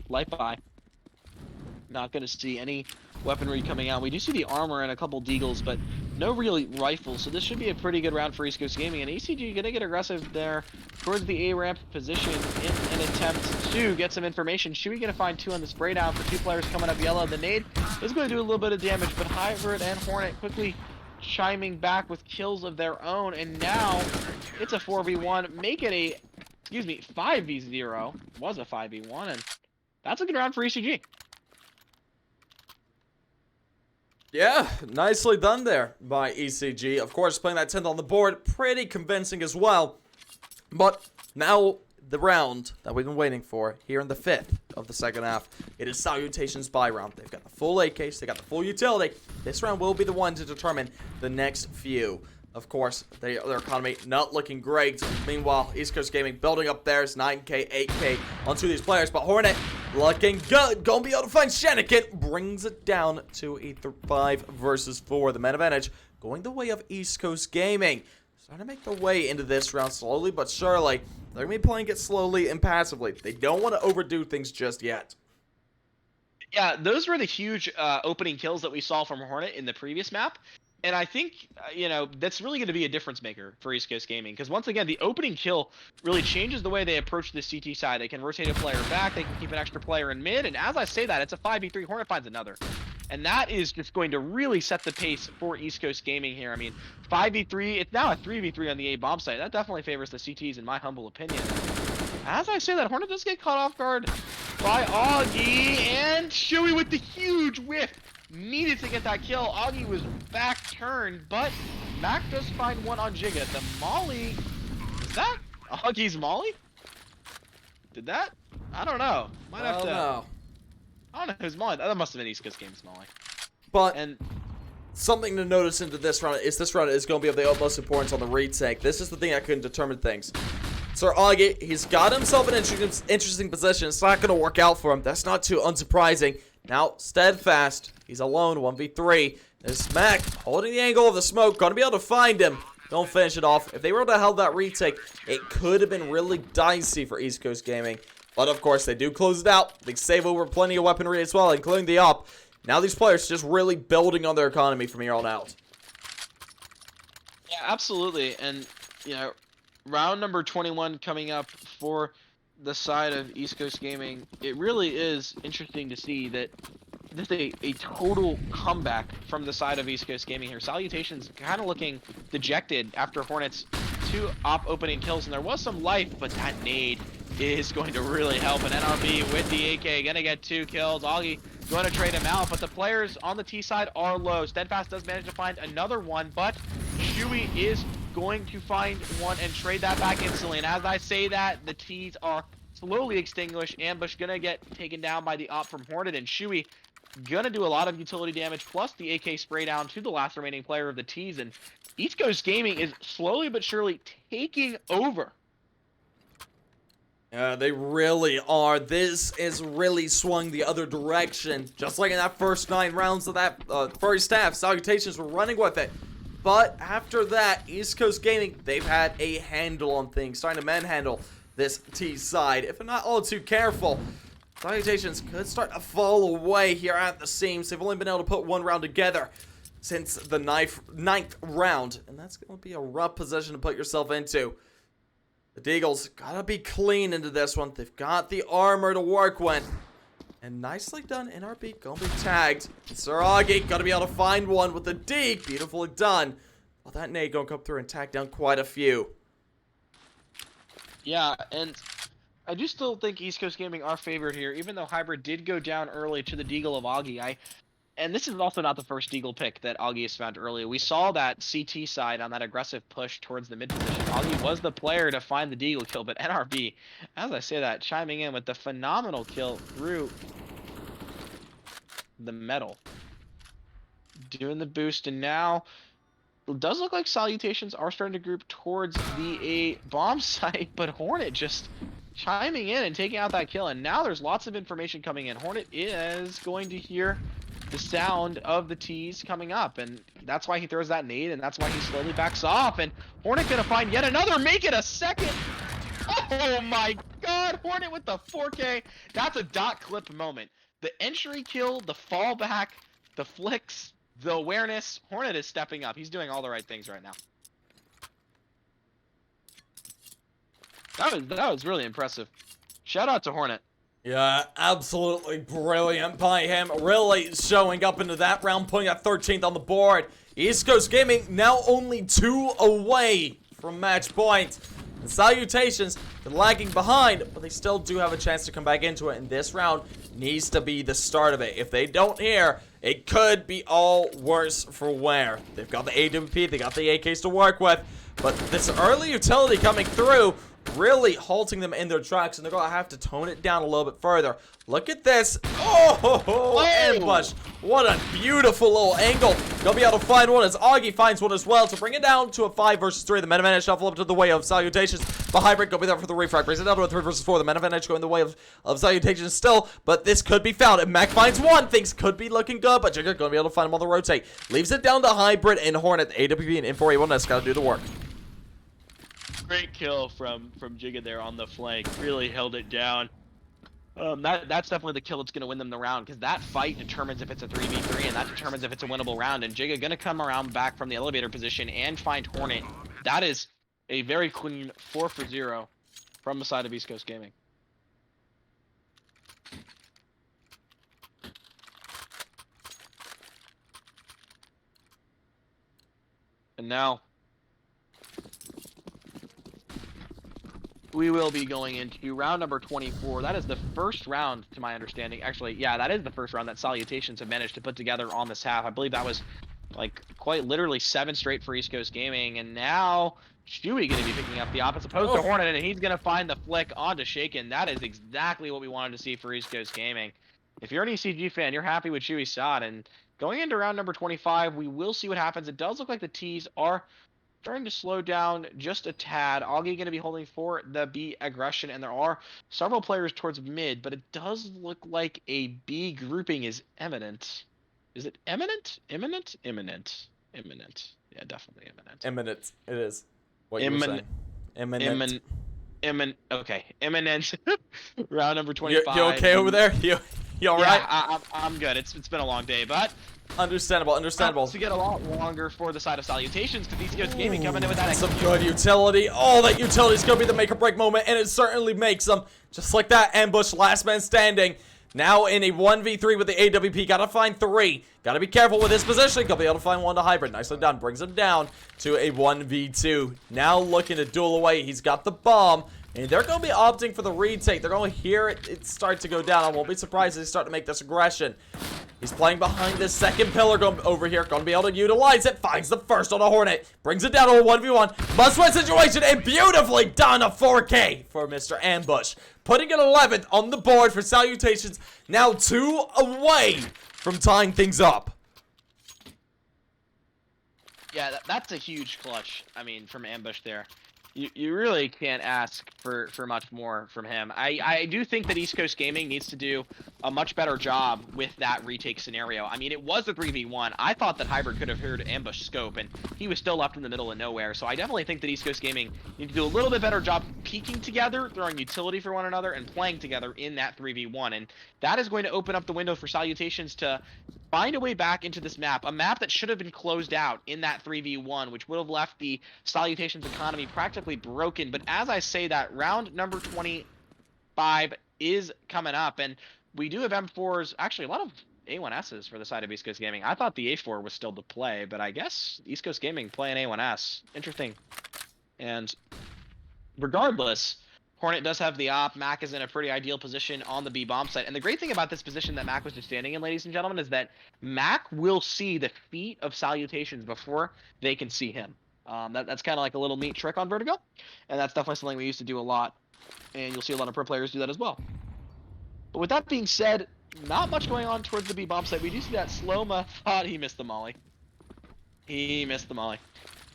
buy. Not going to see any weaponry coming out. We do see the armor and a couple deagles, but no really rifles, so this should be a pretty good round for East Coast Gaming, and ECG going to get aggressive there towards the A-ramp position in an attempt to get some information. Chewy going to find 2 on the spray down for 2 players coming up yellow. The nade is going to do a little bit of damage, but Hybrid and Hornet quickly chiming back with kills of their own, and now it's a 4v1. Make it a, 5v0. Was a 5v1, and that's a good round for ECG. Yeah, nicely done there by ECG. Of course, playing that 10th on the board, pretty convincing as well. But now the round that we've been waiting for here in the 5th of the second half. It is Salutations buy round. They've got the full A case, they got the full utility. This round will be the one to determine the next few. Of course, their economy not looking great. Meanwhile, East Coast Gaming building up theirs, 9K, 8K onto these players. But Hornet looking good. Gonna be able to find Shanikin. Brings it down to a 5 versus 4. The man advantage going the way of East Coast Gaming. Starting to make their way into this round slowly but surely. They're going to be playing it slowly and passively. They don't want to overdo things just yet. Yeah, those were the huge opening kills that we saw from Hornet in the previous map. And I think, that's really going to be a difference maker for East Coast Gaming. Because once again, the opening kill really changes the way they approach the CT side. They can rotate a player back. They can keep an extra player in mid. And as I say that, it's a 5v3. Hornet finds another. And that is just going to really set the pace for East Coast Gaming here. I mean, 5v3, it's now a 3v3 on the A bomb site. That definitely favors the CTs in my humble opinion. As I say that, Hornet does get caught off guard by Augie. And Shuey with the huge whiff. Needed to get that kill. Augie was back turned, but Mac does find one on Giga. The molly, is that Augie's molly? Did that? I don't know. Might have to. No. I don't know who's molly. That must have been East Coast Game's molly. But And something to notice into this round is going to be of the utmost importance on the retake. This is the thing that can determine things. Sir Augie, he's got himself in an interesting position. It's not going to work out for him. That's not too unsurprising. Now, Steadfast, he's alone, 1v3. There's Mac holding the angle of the smoke, gonna be able to find him. Don't finish it off. If they were able to hold that retake, it could have been really dicey for East Coast Gaming. But of course, they do close it out. They save over plenty of weaponry as well, including the op. Now these players just really building on their economy from here on out. Yeah, absolutely. And, round number 21 coming up for the side of East Coast Gaming. It really is interesting to see that this is a total comeback from the side of East Coast Gaming here. Salutations kind of looking dejected after Hornets 2 op opening kills, and there was some life, but that nade is going to really help. And NRB with the AK gonna get 2 kills. Augie going to trade him out, but the players on the T side are low. Steadfast does manage to find another one, but Shuey is going to find one and trade that back instantly. And as I say that, the T's are slowly extinguished. Ambush gonna get taken down by the op from Hornet, and Shuey gonna do a lot of utility damage plus the AK spray down to the last remaining player of the T's. And East Coast Gaming is slowly but surely taking over. Yeah, they really are. This is really swung the other direction. Just like in that first 9 rounds of that first half, Salutations were running with it. But after that, East Coast Gaming, they've had a handle on things, starting to manhandle this T side. If they're not all too careful, Salutations could start to fall away here at the seams. They've only been able to put 1 round together since the ninth round, and that's going to be a rough position to put yourself into. The Deagles gotta be clean into this one. They've got the armor to work with. And nicely done, NRB gonna be tagged. Sir Augie gotta be able to find one with the deke. Beautifully done. Well, that nade gonna come through and tag down quite a few. Yeah, and I do still think East Coast Gaming are favored here, even though Hybrid did go down early to the Deagle of Augie. And this is also not the first Deagle pick that Augie has found earlier. We saw that CT side on that aggressive push towards the mid position. Augie was the player to find the Deagle kill, but NRB, as I say that, chiming in with the phenomenal kill through the metal. Doing the boost, and now it does look like Salutations are starting to group towards the A bomb site, but Hornet just chiming in and taking out that kill. And now there's lots of information coming in. Hornet is going to hear the sound of the T's coming up, and that's why he throws that nade, and that's why he slowly backs off. And Hornet gonna find yet another, make it a second. Oh my god, Hornet with the 4K. That's a dot clip moment. The entry kill, the fallback, the flicks, the awareness. Hornet is stepping up. He's doing all the right things right now. That was really impressive. Shout out to Hornet. Yeah, absolutely brilliant by him. Really showing up into that round, putting at 13th on the board. East Coast Gaming now only 2 away from match point. And Salutations, they're lagging behind, but they still do have a chance to come back into it. And this round needs to be the start of it. If they don't here, it could be all worse for wear. They've got the AWP, they got the AKs to work with. But this early utility coming through, really halting them in their tracks, and they're going to have to tone it down a little bit further. Look at this. Oh, ambush. What a beautiful little angle. Gonna be able to find one as Augie finds one as well to bring it down to a 5 versus 3. The meta advantage shuffle up to the way of Salutations. The Hybrid gonna be there for the refrag. Brings it down to a 3 versus 4. The meta advantage going the way of Salutations still, but this could be found. And Mac finds one. Things could be looking good, but Jigga gonna be able to find him on the rotate. Leaves it down to Hybrid and Hornet. AWP and N4A1S gotta do the work. Great kill from Giga there on the flank. Really held it down. That's definitely the kill that's going to win them the round, because that fight determines if it's a 3v3, and that determines if it's a winnable round. And Jigga going to come around back from the elevator position and find Hornet. That is a very clean 4 for 0 from the side of East Coast Gaming. And now we will be going into round number 24. That is the first round, to my understanding. Actually, yeah, that is the first round that Salutations have managed to put together on this half. I believe that was, like, quite literally 7 straight for East Coast Gaming. And now Chewy going to be picking up the opposite post to Hornet, and he's going to find the flick onto Shaken. That is exactly what we wanted to see for East Coast Gaming. If you're an ECG fan, you're happy with Chewy's shot. And going into round number 25, we will see what happens. It does look like the T's are starting to slow down just a tad. Augie going to be holding for the B aggression, and there are several players towards mid, but it does look like a B grouping is imminent. Is it imminent? Imminent? Imminent. Imminent. Yeah, definitely imminent. Imminent. It is. What you were saying. Imminent. Imminent. Okay. Imminent. Round number 25. You okay over there? You all right? Yeah, I'm good. It's been a long day, but understandable. to get a lot longer for the side of Salutations, because East Coast Gaming coming in with that. Some good utility. Oh, that utility's gonna be the make or break moment, and it certainly makes them. Just like that, ambush, last man standing. Now in a 1v3 with the AWP, gotta find 3. Gotta be careful with his position. Gotta be able to find 1 to hybrid. Nicely done. Brings him down to a 1v2. Now looking to duel away. He's got the bomb. And they're going to be opting for the retake. They're going to hear it start to go down. I won't be surprised if they start to make this aggression. He's playing behind this second pillar going over here. Going to be able to utilize it. Finds the first on a Hornet. Brings it down to a 1v1. Must-win situation. And beautifully done. A 4K for Mr. Ambush. Putting it 11th on the board for Salutations. Now 2 away from tying things up. Yeah, that's a huge clutch, I mean, from Ambush there. You really can't ask for much more from him. I do think that East Coast Gaming needs to do a much better job with that retake scenario. I mean, it was a 3v1. I thought that Hybrid could have heard Ambush scope, and he was still left in the middle of nowhere. So I definitely think that East Coast Gaming need to do a little bit better job peeking together, throwing utility for one another, and playing together in that 3v1. And that is going to open up the window for Salutations to find a way back into this map, a map that should have been closed out in that 3v1, which would have left the Salutations economy practically broken. But as I say that, round number 25 is coming up, and we do have M4s, actually a lot of A1Ss for the side of East Coast Gaming. I thought the A4 was still to play, but I guess East Coast Gaming playing A1S. Interesting. And regardless, Hornet does have the op. Mac is in a pretty ideal position on the B bomb site. And the great thing about this position that Mac was just standing in, ladies and gentlemen, is that Mac will see the feet of Salutations before they can see him. That's kind of like a little neat trick on Vertigo. And that's definitely something we used to do a lot. And you'll see a lot of pro players do that as well. But with that being said, not much going on towards the B bomb site. We do see that Sloma thought he missed the molly. He missed the molly.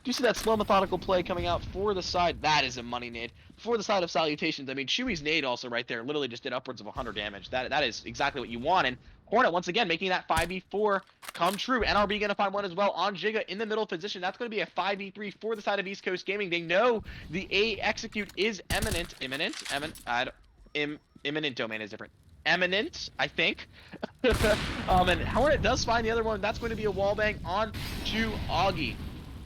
Do you see that slow methodical play coming out for the side? That is a money nade. For the side of Salutations, I mean, Chewy's nade also right there literally just did upwards of 100 damage. That is exactly what you want. And Hornet, once again, making that 5v4 come true. NRB going to find one as well on Jigga in the middle position. That's going to be a 5v3 for the side of East Coast Gaming. They know the A execute is imminent. Imminent domain is different. Eminent, I think. And Hornet does find the other one. That's going to be a wallbang on to Augie.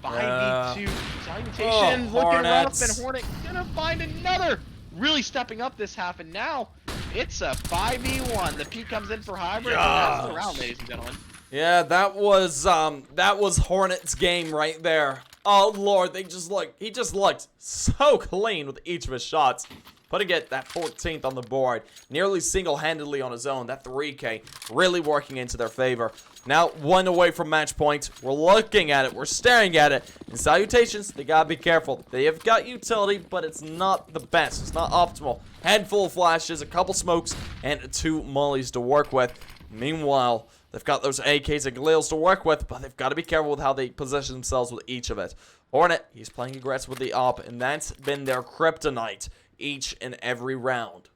5v2 Salutations looking rough, and Hornet gonna find another. Really stepping up this half, and now it's a 5v1. The P comes in for Hybrid, and that's the round, ladies and gentlemen. Yeah, that was Hornet's game right there. Oh Lord, he just looked so clean with each of his shots. Putting it that 14th on the board, nearly single-handedly on his own. That 3K really working into their favor. Now 1 away from match point. We're looking at it. We're staring at it. And Salutations, they gotta be careful. They have got utility, but it's not the best. It's not optimal. Handful of flashes, a couple smokes, and 2 mollies to work with. Meanwhile, they've got those AKs and Galeals to work with, but they've got to be careful with how they position themselves with each of it. Hornet, he's playing aggressive with the op, and that's been their kryptonite each and every round.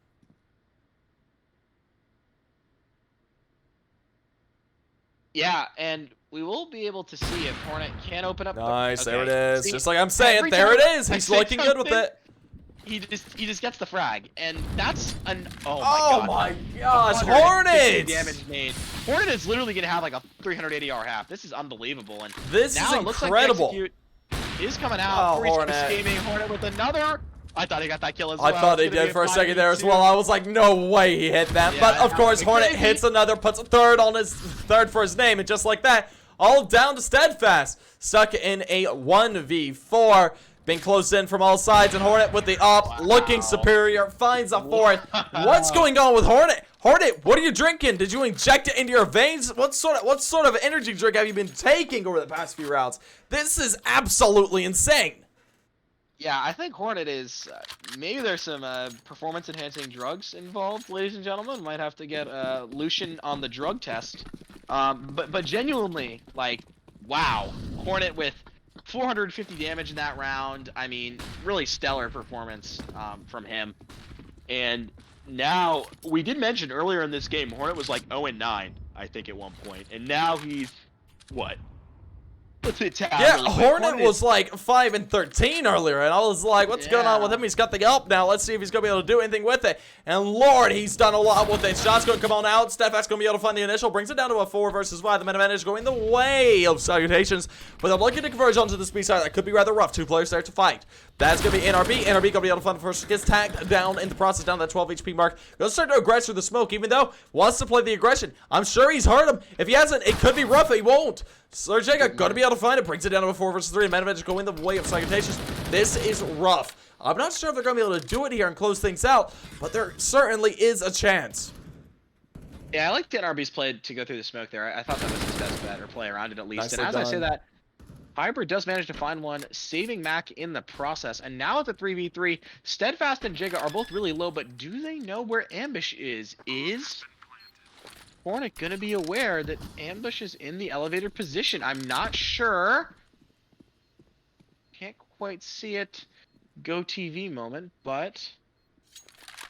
Yeah, and we will be able to see if Hornet can open up. Nice, Okay. there it is. See, just like I'm saying, there it is. He's looking good with it. he just gets the frag, and that's an Oh my gosh, 150 Hornet! damage made. Hornet is literally gonna have like a 380 AR half. This is unbelievable, and This now is it looks incredible. like the execute is coming out. Oh, Freeze Hornet. Gaming Hornet with another. I thought he got that kill as well. I thought he It's gonna did be for a second there as 5v2. well. I was like, no way he hit that. Yeah, But of that course, was Hornet crazy. hits another, puts a third for his name, and just like that, all down to Steadfast. Stuck in a 1v4. Being closed in from all sides, and Hornet with the up, looking superior, finds a fourth. What's going on with Hornet? Hornet, what are you drinking? Did you inject it into your veins? What sort of energy drink have you been taking over the past few rounds? This is absolutely insane. Yeah, I think Hornet is. Maybe there's some performance-enhancing drugs involved, ladies and gentlemen. Might have to get Lucian on the drug test. But genuinely, like, wow, Hornet with 450 damage in that round. I mean, really stellar performance from him. And now we did mention earlier in this game, Hornet was like 0-9, I think, at one point, and now he's what? Let's hit tab Yeah, really quick. Hornet was like 5-13 earlier, and I was like, what's going on with Yeah. him? He's got the up now. Let's see if he's going to be able to do anything with it. And Lord, he's done a lot with it. Shot's going to come on out. Steadfast going to be able to find the initial. Brings it down to a 4 versus 5. The men advantage going the way of Salutations. But they're looking to converge onto the speed side. That could be rather rough. 2 players there to fight. That's going to be NRB. NRB going to be able to find the first. Gets tagged down in the process, down to that 12 HP mark. Going to start to aggress through the smoke, even though wants to play the aggression. I'm sure he's heard him. If he hasn't, it could be rough. He won't. Sergega going to be able to find it. Brings it down to a 4 versus 3. Men advantage going the way of Salutations. This is rough. I'm not sure if they're going to be able to do it here and close things out, but there certainly is a chance. Yeah, I like the NRB's play to go through the smoke there. I thought that was his best bet, or play around it at least. Nicely And as I say done. that, Hybrid does manage to find one, saving Mac in the process. And now at the 3v3, Steadfast and Jigga are both really low, but do they know where Ambush is? Is Hornet gonna be aware that Ambush is in the elevator position? I'm not sure. Can't quite see it. Go TV moment, but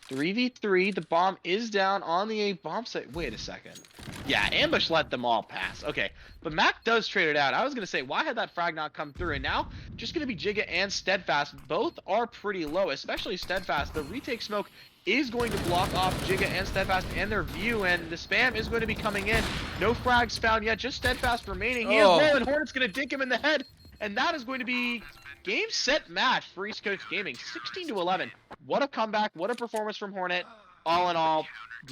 3v3, the bomb is down on the A bomb site. Wait a second. Yeah, Ambush let them all pass. Okay, but Mac does trade it out. I was going to say, why had that frag not come through? And now, just going to be Jigga and Steadfast. Both are pretty low, especially Steadfast. The retake smoke is going to block off Jigga and Steadfast and their view, and the spam is going to be coming in. No frags found yet, just Steadfast remaining. He is low, and Hornet's going to dink him in the head, and that is going to be game, set, match for East Coast Gaming. 16-11. What a comeback. What a performance from Hornet. All in all,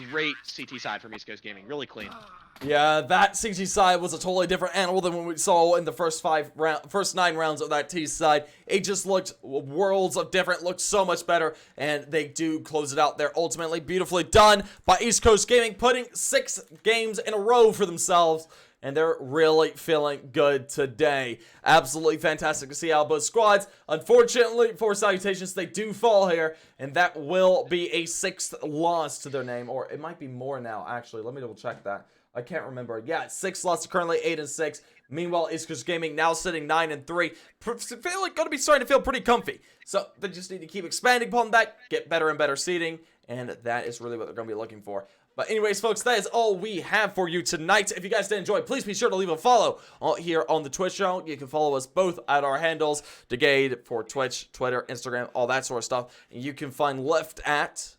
great CT side from East Coast Gaming. Really clean. Yeah, that CT side was a totally different animal than what we saw in the first 9 rounds of that T side. It just looked worlds of different, looked so much better, and they do close it out there ultimately. Beautifully done by East Coast Gaming, putting 6 games in a row for themselves. And they're really feeling good today. Absolutely fantastic to see how both squads. Unfortunately for Salutations, they do fall here. And that will be a 6th loss to their name. Or it might be more now, actually. Let me double check that. I can't remember. Yeah, 6 losses, currently 8-6. Meanwhile, East Coast Gaming now sitting 9-3. Feeling going to be starting to feel pretty comfy. So they just need to keep expanding upon that, get better and better seeding. And that is really what they're going to be looking for. But anyways, folks, that is all we have for you tonight. If you guys did enjoy, please be sure to leave a follow here on the Twitch channel. You can follow us both at our handles, Dugaid for Twitch, Twitter, Instagram, all that sort of stuff. And you can find Left at...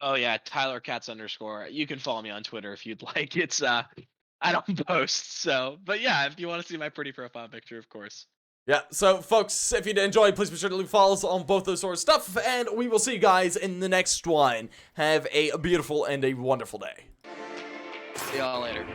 Oh yeah, Tyler Katz _. You can follow me on Twitter if you'd like. It's I don't post, so but yeah, if you want to see my pretty profile picture, of course. Yeah, so folks, if you did enjoy, please be sure to leave follows on both those sort of stuff, and we will see you guys in the next one. Have a beautiful and a wonderful day. See y'all later.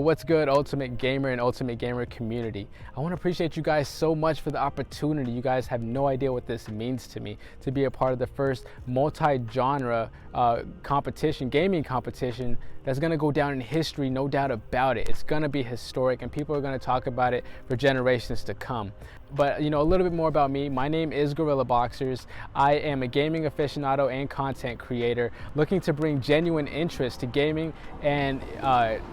what's good, Ultimate Gamer and Ultimate Gamer community? I want to appreciate you guys so much for the opportunity. You guys have no idea what this means to me, to be a part of the first multi-genre competition, gaming competition that's going to go down in history, no doubt about it. It's going to be historic and people are going to talk about it for generations to come. But you know, a little bit more about me. My name is Gorilla Boxers. I am a gaming aficionado and content creator looking to bring genuine interest to gaming and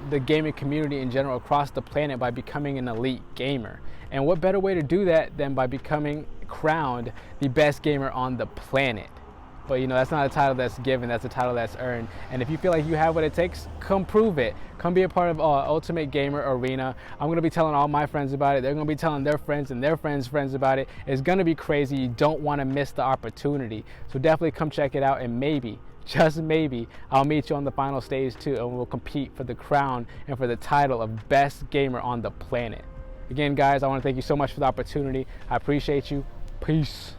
the gaming community in general across the planet by becoming an elite gamer. And what better way to do that than by becoming crowned the best gamer on the planet? But you know, that's not a title that's given, that's a title that's earned. And if you feel like you have what it takes, come prove it. Come be a part of Ultimate Gamer Arena. I'm gonna be telling all my friends about it. They're gonna be telling their friends and their friends' friends about it. It's gonna be crazy. You don't wanna miss the opportunity. So definitely come check it out, and maybe, just maybe, I'll meet you on the final stage too, and we'll compete for the crown and for the title of best gamer on the planet. Again, guys, I wanna thank you so much for the opportunity. I appreciate you. Peace.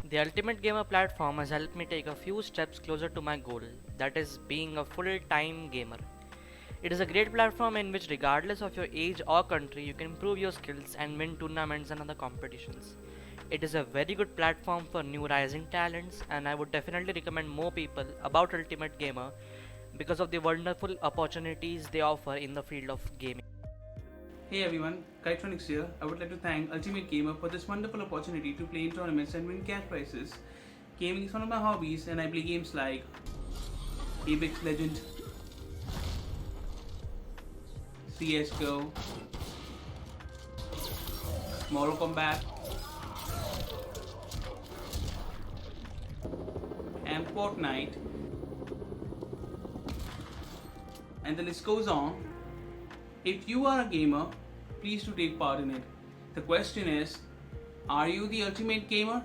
The Ultimate Gamer platform has helped me take a few steps closer to my goal, that is being a full-time gamer. It is a great platform in which regardless of your age or country, you can improve your skills and win tournaments and other competitions. It is a very good platform for new rising talents, and I would definitely recommend more people about Ultimate Gamer because of the wonderful opportunities they offer in the field of gaming. Hey everyone, Kytronics here. I would like to thank Ultimate Gamer for this wonderful opportunity to play in tournaments and win cash prizes. Gaming is one of my hobbies and I play games like Apex Legend, CSGO, Mortal Kombat, and Fortnite, and the list goes on. If you are a gamer, please do take part in it. The question is, are you the ultimate gamer?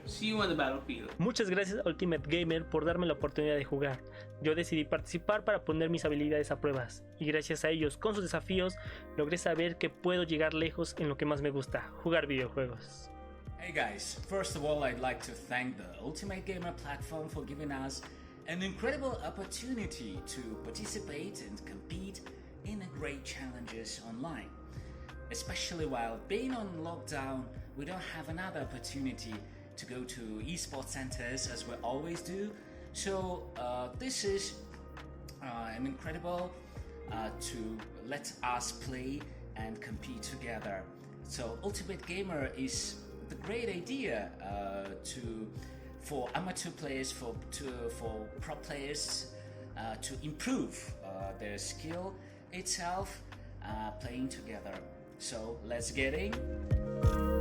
See you on the battlefield. Muchas gracias Ultimate Gamer por darme la oportunidad de jugar. Yo decidí participar para poner mis habilidades a pruebas y gracias a ellos con sus desafíos logré saber que puedo llegar lejos en lo que más me gusta, jugar videojuegos. Hey guys, first of all I'd like to thank the Ultimate Gamer platform for giving us an incredible opportunity to participate and compete in great challenges online. Especially while being on lockdown, we don't have another opportunity to go to esports centers as we always do. So this is an incredible to let us play and compete together. So Ultimate Gamer is the great idea for amateur players, for pro players to improve their skill itself playing together. So let's get in.